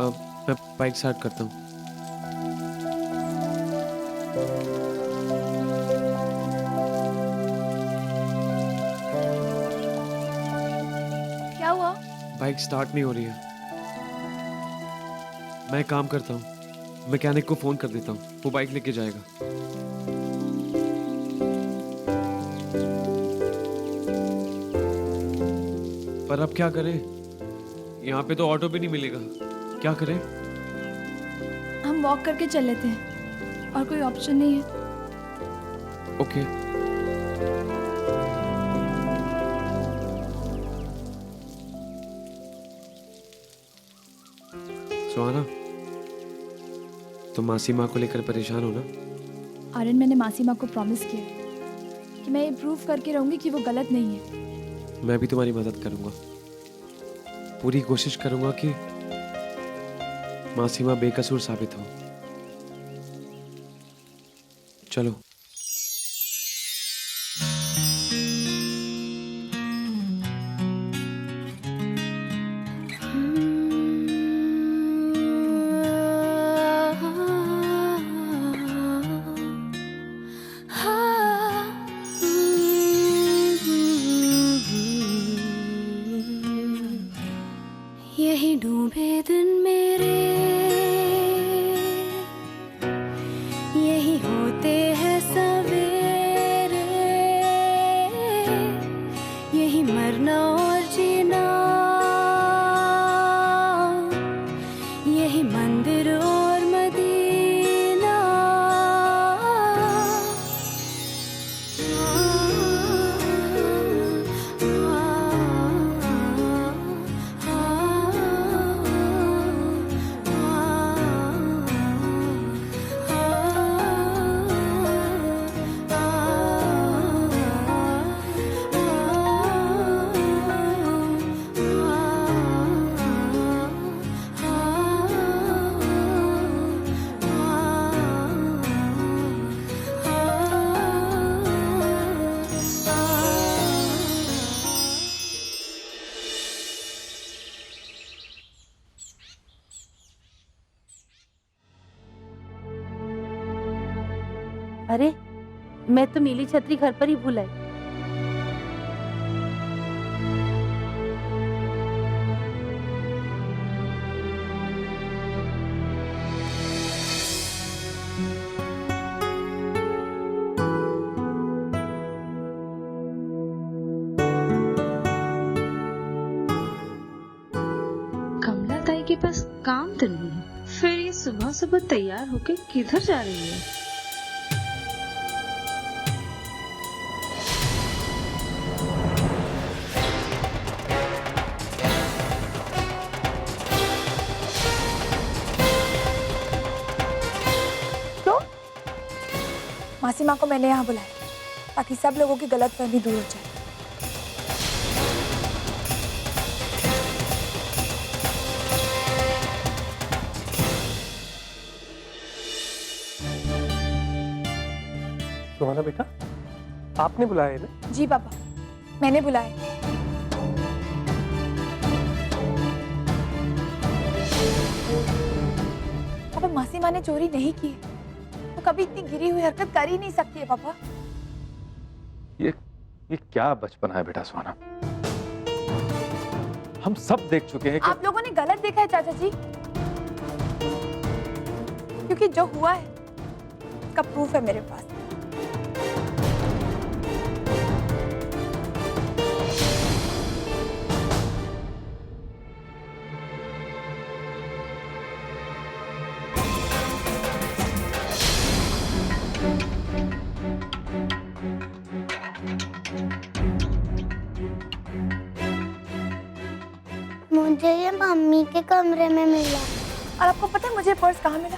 मैं bike start करता हूँ। क्या हुआ? बाइक स्टार्ट नहीं हो रही है। मैं एक काम करता हूँ, मैकेनिक को फोन कर देता हूँ, वो बाइक लेके जाएगा। पर अब क्या करें? यहाँ पे तो ऑटो भी नहीं मिलेगा। क्या करें? हम वॉक करके चल लेते हैं, और कोई ऑप्शन नहीं है। ओके। सुहाना, तुम मासी माँ को लेकर परेशान हो ना? आर्यन, मैंने मासी माँ को प्रॉमिस किया है कि मैं ये प्रूव करके रहूंगी कि वो गलत नहीं है। मैं भी तुम्हारी मदद करूंगा। पूरी कोशिश करूंगा कि मासी माँ बेकसूर साबित हो। चलो। यही डूबे दिन मेरे, यही होते हैं सवेरे, यही मरना और जीना, यही मंदिर और मदीना। अरे, मैं तो नीली छतरी घर पर ही भूल आई। कमला ताई के पास काम तो नहीं है, फिर ये सुबह सुबह तैयार होके किधर जा रही है? क्यों? मासी माँ को मैंने यहाँ बुलाया ताकि सब लोगों की गलतफहमी दूर हो जाए। सुहाना बेटा, आपने बुलाया है ना? जी पापा, मैंने बुलाया। पापा, मासी माँ ने चोरी नहीं की है, तो कभी इतनी गिरी हुई हरकत कर ही नहीं सकती है पापा। ये क्या बचपना है बेटा सुहाना? हम सब देख चुके हैं कि आप लोगों ने गलत देखा है चाचा जी, क्योंकि जो हुआ है उसका प्रूफ है मेरे पास। मुझे ये मम्मी के कमरे में मिला। और आपको पता है मुझे पर्स कहाँ मिला?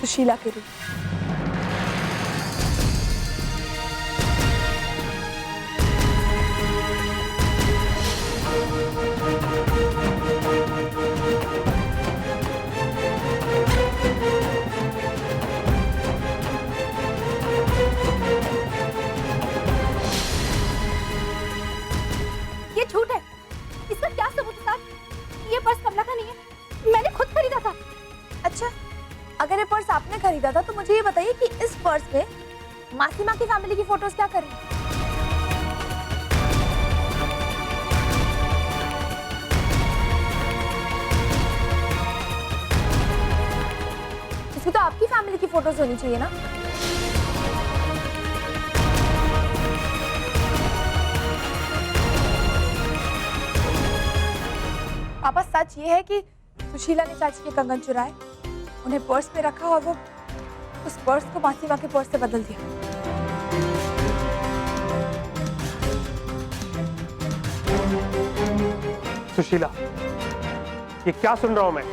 सुशीला के रूम। आपने खरीदा था, तो मुझे ये बताइए कि इस पर्स में मासी माँ की फैमिली की फोटोज क्या कर रही हैं? इसमें तो आपकी फैमिली की फोटोज होनी चाहिए ना। पापा, सच ये है कि सुशीला ने चाची के कंगन चुराए, उन्हें पर्स में रखा और वो उस पर्स को मासी माँ के पर्स से बदल दिया। सुशीला, ये क्या सुन रहा हूं मैं?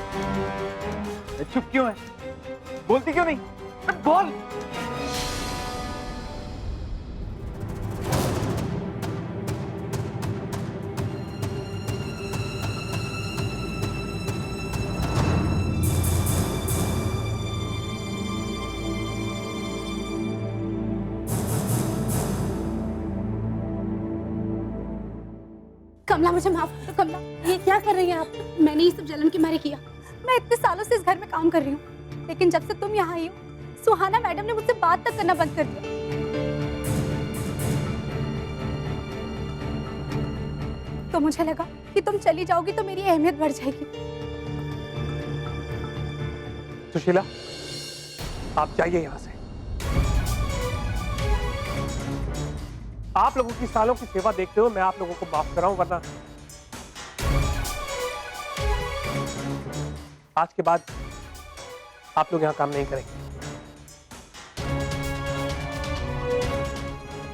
चुप क्यों है? बोलती क्यों नहीं? बोल। कमला, मुझे माफ करो कमला। ये क्या कर रही हैं आप? मैंने ये सब जलन के मारे किया। मैं इतने सालों से इस घर में काम कर रही हूँ, लेकिन जब से तुम यहाँ आई हो, सुहाना मैडम ने मुझसे बात तक करना बंद कर दिया। तो मुझे लगा कि तुम चली जाओगी तो मेरी अहमियत बढ़ जाएगी। सुशीला, आप जाइए यहाँ से। आप लोगों की सालों की सेवा देखते हुए मैं आप लोगों को माफ कर रहा हूं, वरना आज के बाद आप लोग यहाँ काम नहीं करेंगे।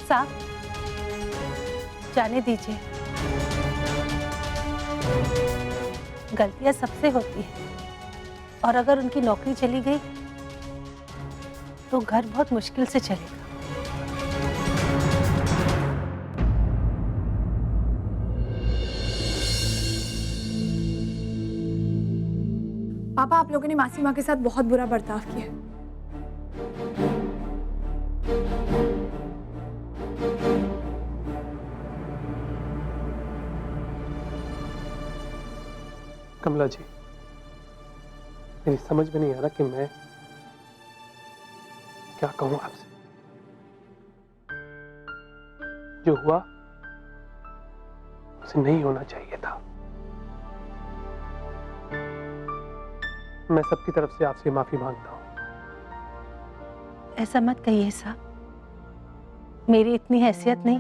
साहब, जाने दीजिए। गलतियां सबसे होती है, और अगर उनकी नौकरी चली गई तो घर बहुत मुश्किल से चलेगा। पापा, आप लोगों ने मासी माँ के साथ बहुत बुरा बर्ताव किया। कमला जी, मेरी समझ में नहीं आ रहा कि मैं क्या कहूं आपसे। जो हुआ उसे नहीं होना चाहिए था। मैं सबकी तरफ से आपसे माफी मांगता हूं। ऐसा मत कहिए साहब, मेरी इतनी हैसियत नहीं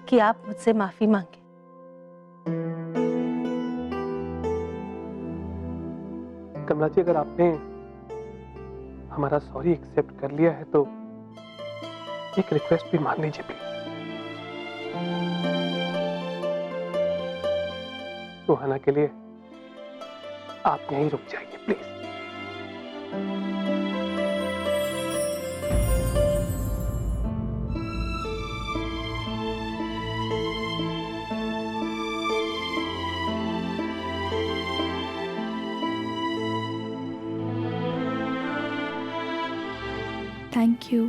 कि आप मुझसे माफी मांगे। कमला जी, अगर आपने हमारा सॉरी एक्सेप्ट कर लिया है तो एक रिक्वेस्ट भी मान लीजिए प्लीज। सुहाना के लिए आप यहीं रुक जाइए प्लीज। Thank you.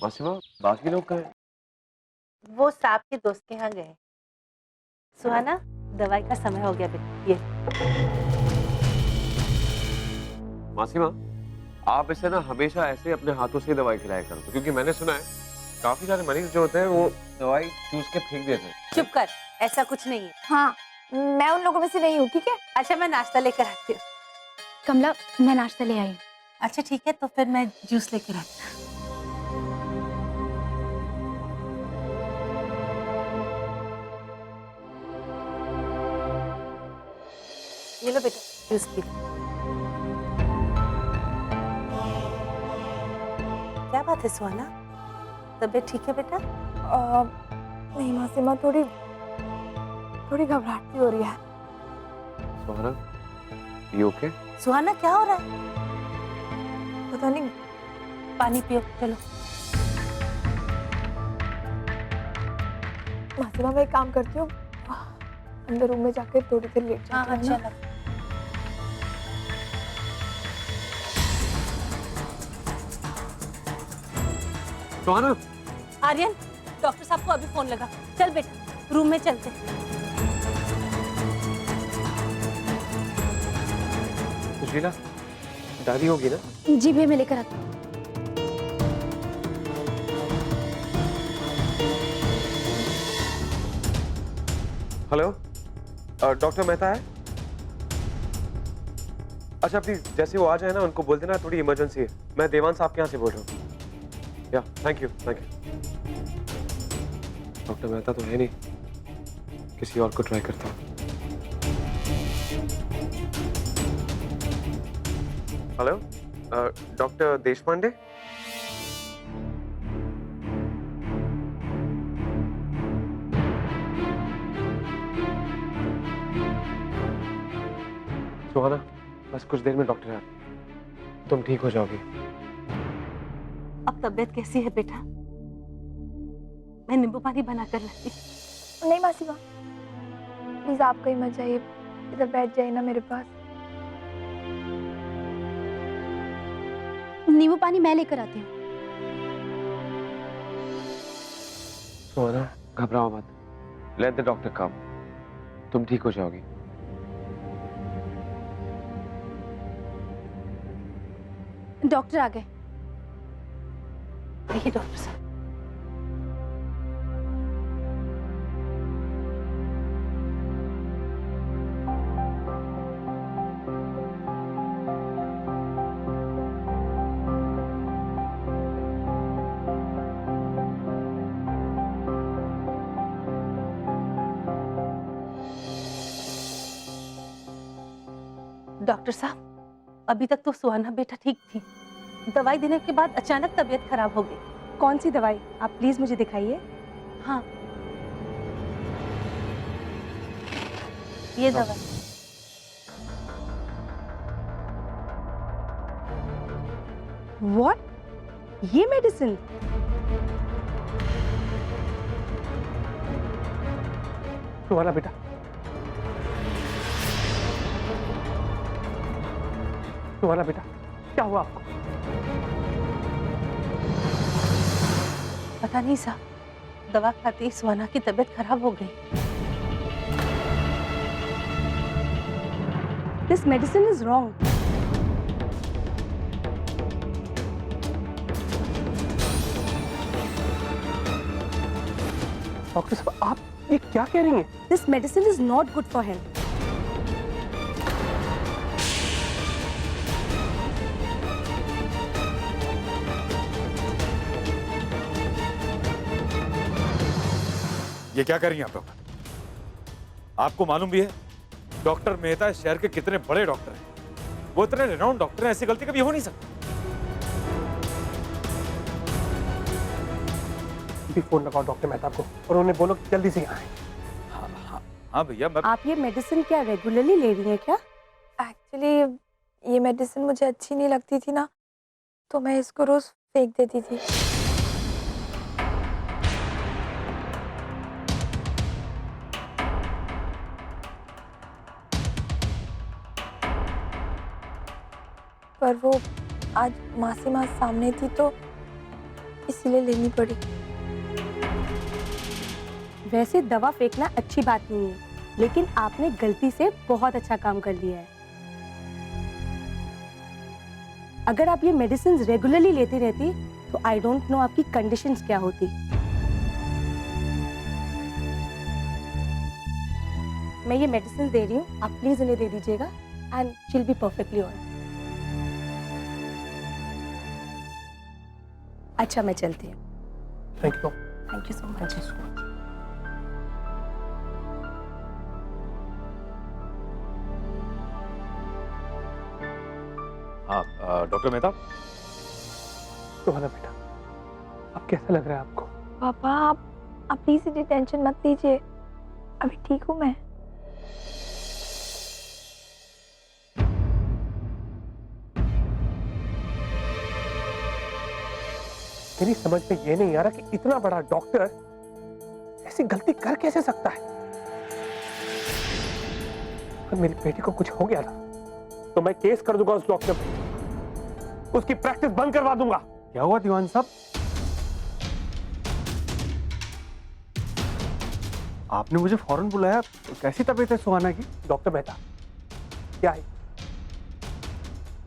मासीमा, बाकी लोग कहाँ हैं? वो साहब के दोस्त के यहाँ गए। सुहाना, दवाई का समय हो गया बेटा, ये। मासीमा, आप इसे ना हमेशा ऐसे अपने हाथों से दवाई खिलाया करो, क्योंकि मैंने सुना है काफी सारे मरीज जो होते हैं वो दवाई चूस के फेंक देते हैं। चुप कर, ऐसा कुछ नहीं है। हाँ, मैं उन लोगों में से नहीं हूँ, ठीक है? अच्छा, मैं नाश्ता लेकर आती हूँ। कमला, मैं नाश्ता ले आई हूँ। अच्छा ठीक है, तो फिर मैं जूस लेकर आती हूँ। ये लो बेटा, जूस पी लो। क्या बात है सुहाना, तबीयत ठीक है बेटा? नहीं मासीमा, थोड़ी घबराहट सी हो रही है। सुहाना, you okay? सुहाना, क्या हो रहा है? पता नहीं। पानी पियो, चलो। मासीमा, मैं एक काम करती हूँ, अंदर रूम में जाकर थोड़ी देर लेट जाती हूँ। चलो। सुहाना, आर्यन, डॉक्टर साहब को अभी फोन लगा। चल बेटा। रूम में चलते। सुशीला, दादी होगी ना? जी भैया, मैं लेकर आती हूँ। हेलो, डॉक्टर मेहता है? अच्छा प्लीज, जैसे वो आ जाए ना उनको बोल देना थोड़ी इमरजेंसी है। मैं देवान साहब के यहाँ से बोल रहा हूँ। या थैंक यू। डॉक्टर मेहता तो है नहीं, किसी और को ट्राई करता हूँ। Hello, doctor Deshpande? सुहाना, बस कुछ देर में डॉक्टर है, तुम ठीक हो जाओगी। अब तबीयत कैसी है बेटा? मैं नींबू पानी बना कर लाती। नहीं मासी माँ, प्लीज आप कहीं मत जाइए, इधर बैठ जाइए ना मेरे पास। नींबू पानी मैं लेकर आती हूँ। सुहाना, घबराओ मत, लेट द डॉक्टर कम, तुम ठीक हो जाओगी। डॉक्टर आ गए। देखिए डॉक्टर साहब, डॉक्टर साहब, अभी तक तो सुहाना बेटा ठीक थी। दवाई देने के बाद अचानक तबीयत खराब हो गई। कौन सी दवाई? आप प्लीज मुझे दिखाइए। हाँ, ये दवाई। व्हाट? ये मेडिसिन? सुहाना बेटा, सुहाना बेटा, क्या हुआ आपको? पता नहीं साहब, दवा खाते ही सुहाना की तबीयत खराब हो गई। This medicine is wrong. Doctor साहब, आप ये क्या कह रही हैं? This medicine is not good for health. ये क्या कर रही हैं आप डॉक्टर? आपको मालूम भी है डॉक्टर मेहता इस शहर के कितने बड़े डॉक्टर हैं, वो इतने रिनाउंड डॉक्टर हैं, ऐसी गलती कभी हो नहीं सकती। भी फोन लगाओ डॉक्टर मेहता को और उन्हें बोलो कि जल्दी से यहाँ आए। हाँ भैया, मैं आप ये मेडिसिन क्या रेगुलरली ले रही हैं क्या? एक्चुअली ये मेडिसिन मुझे अच्छी नहीं लगती थी ना, तो मैं इसको रोज फेंक देती थी। पर वो आज मासी माँ सामने थी तो इसीलिए लेनी पड़ी। वैसे दवा फेंकना अच्छी बात नहीं है, लेकिन आपने गलती से बहुत अच्छा काम कर लिया है। अगर आप ये मेडिसिन रेगुलरली लेती रहती तो आई डोंट नो आपकी कंडीशंस क्या होती। मैं ये मेडिसिन दे रही हूँ, आप प्लीज इन्हें दे दीजिएगा and she will be perfectly all. अच्छा, मैं चलती हूँ। Thank you. Thank you so much. हाँ डॉक्टर मेहता, सुहाना बेटा, अब कैसा लग रहा है आपको? पापा आप प्लीज इतनी टेंशन मत लीजिए, अभी ठीक हूँ मैं। मेरी समझ में ये नहीं आ रहा कि इतना बड़ा डॉक्टर ऐसी गलती कर कैसे सकता है। अगर मेरी बेटी को कुछ हो गया ना तो मैं केस कर दूंगा उस डॉक्टर पे, उसकी प्रैक्टिस बंद करवा दूंगा। क्या हुआ दीवान साहब? आपने मुझे फौरन बुलाया, कैसी तबीयत है सुहाना की? डॉक्टर मेहता, क्या है?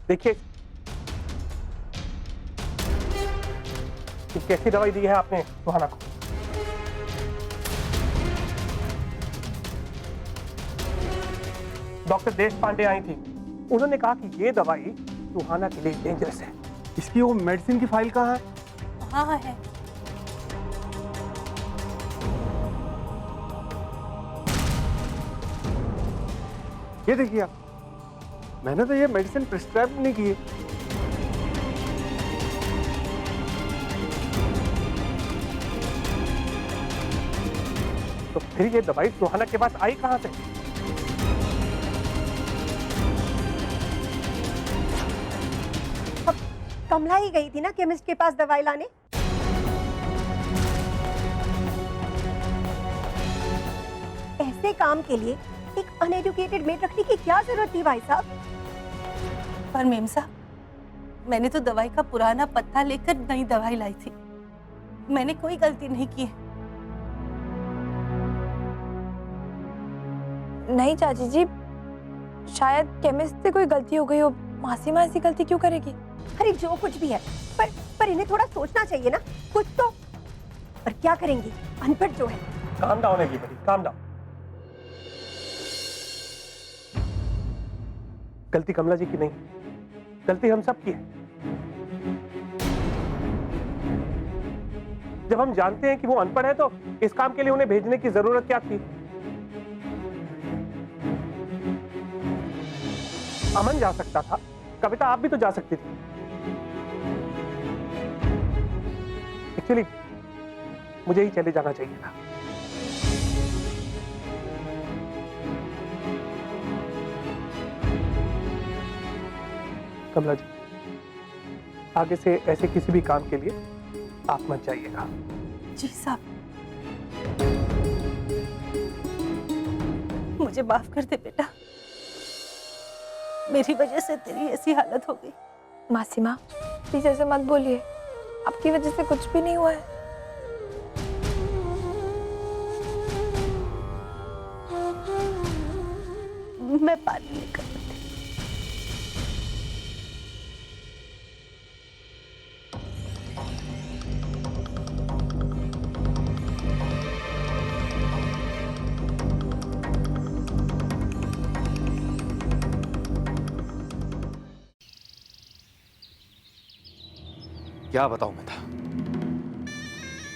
देखिए, कैसी दवाई दी है आपने सुहाना को? डॉक्टर देश पांडे आई थी, उन्होंने कहा कि ये दवाई सुहाना के लिए डेंजरस है। इसकी वो मेडिसिन की फाइल कहाँ है? हाँ है। ये देखिए आप, मैंने तो ये मेडिसिन प्रिस्क्राइब नहीं की है। तो फिर ये दवाई सुहाना के पास आई कहां से? कमला ही गई थी ना केमिस्ट के पास दवाई लाने। ऐसे काम के लिए एक अनएजुकेटेड मेड रखने की क्या जरूरत थी भाई साहब? पर मेम साहब, मैंने तो दवाई का पुराना पत्ता लेकर नई दवाई लाई थी। मैंने कोई गलती नहीं की है। नहीं चाची जी, शायद केमिस्ट से कोई गलती हो गई हो। मासीमा ऐसी गलती क्यों करेगी? अरे जो कुछ भी है, पर इन्हें थोड़ा सोचना चाहिए ना कुछ तो। पर क्या करेंगी, अनपढ़ जो है। काम डाउन है की बड़ी, काम डाउन। गलती कमला जी की नहीं, गलती हम सब की है। जब हम जानते हैं कि वो अनपढ़ है तो इस काम के लिए उन्हें भेजने की जरूरत क्या थी? अमन जा सकता था, कविता आप भी तो जा सकती थी। एक्चुअली मुझे ही चले जाना चाहिए था। कमला जी, आगे से ऐसे किसी भी काम के लिए आप मत जाइएगा। जी साहब, मुझे माफ कर दे बेटा। मेरी वजह से तेरी ऐसी हालत हो गई। मासीमा प्लीज ऐसे मत बोलिए, आपकी वजह से कुछ भी नहीं हुआ है। मैं पानी लेकर आती। क्या बताऊं मैं था,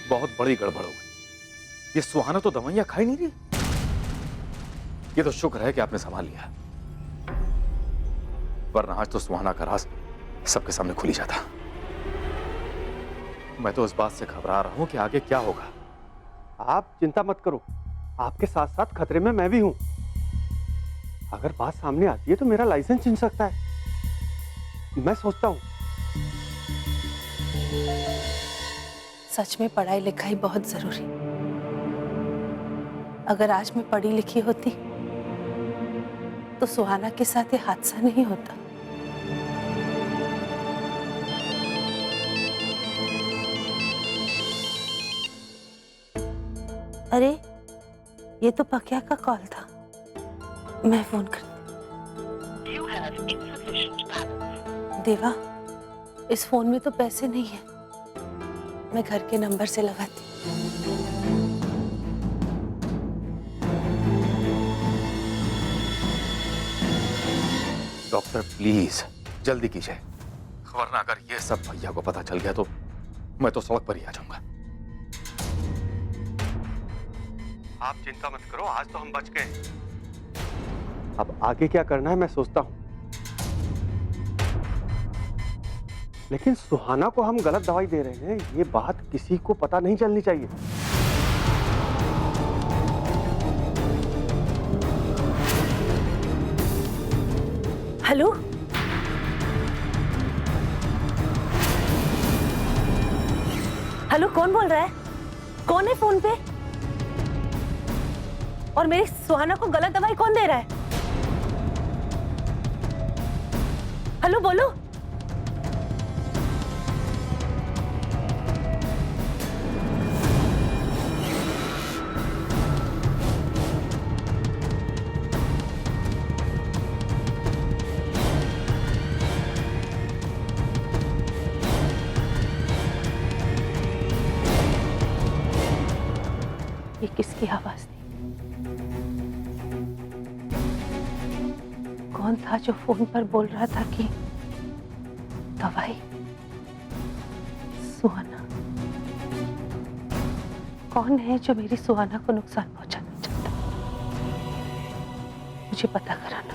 बहुत बड़ी गड़बड़ हो गई। ये सुहाना तो दवाइयां खा ही नहीं रही। ये तो शुक्र है कि आपने संभाल लिया, वरना आज तो सुहाना का राज सबके सामने खुल ही जाता। मैं तो इस बात से घबरा रहा हूं कि आगे क्या होगा। आप चिंता मत करो, आपके साथ साथ खतरे में मैं भी हूं। अगर बात सामने आती है तो मेरा लाइसेंस छीन सकता है। मैं सोचता हूं सच में पढ़ाई लिखाई बहुत जरूरी। अगर आज मैं पढ़ी लिखी होती तो सुहाना के साथ ये हादसा नहीं होता। अरे ये तो पकिया का कॉल था, मैं फोन करती। देवा, इस फोन में तो पैसे नहीं है, मैं घर के नंबर से लगाती। डॉक्टर प्लीज जल्दी कीजिए, वरना अगर ये सब भैया को पता चल गया तो मैं तो सड़क पर ही आ जाऊंगा। आप चिंता मत करो, आज तो हम बच गए। अब आगे क्या करना है मैं सोचता हूं। लेकिन सुहाना को हम गलत दवाई दे रहे हैं, ये बात किसी को पता नहीं चलनी चाहिए। हेलो, हेलो, कौन बोल रहा है? कौन है फोन पे? और मेरी सुहाना को गलत दवाई कौन दे रहा है? हेलो, बोलो। ये किसकी आवाज थी? कौन था जो फोन पर बोल रहा था कि दवाई? सुहाना। कौन है जो मेरी सुहाना को नुकसान पहुंचाना चाहता? मुझे पता कराना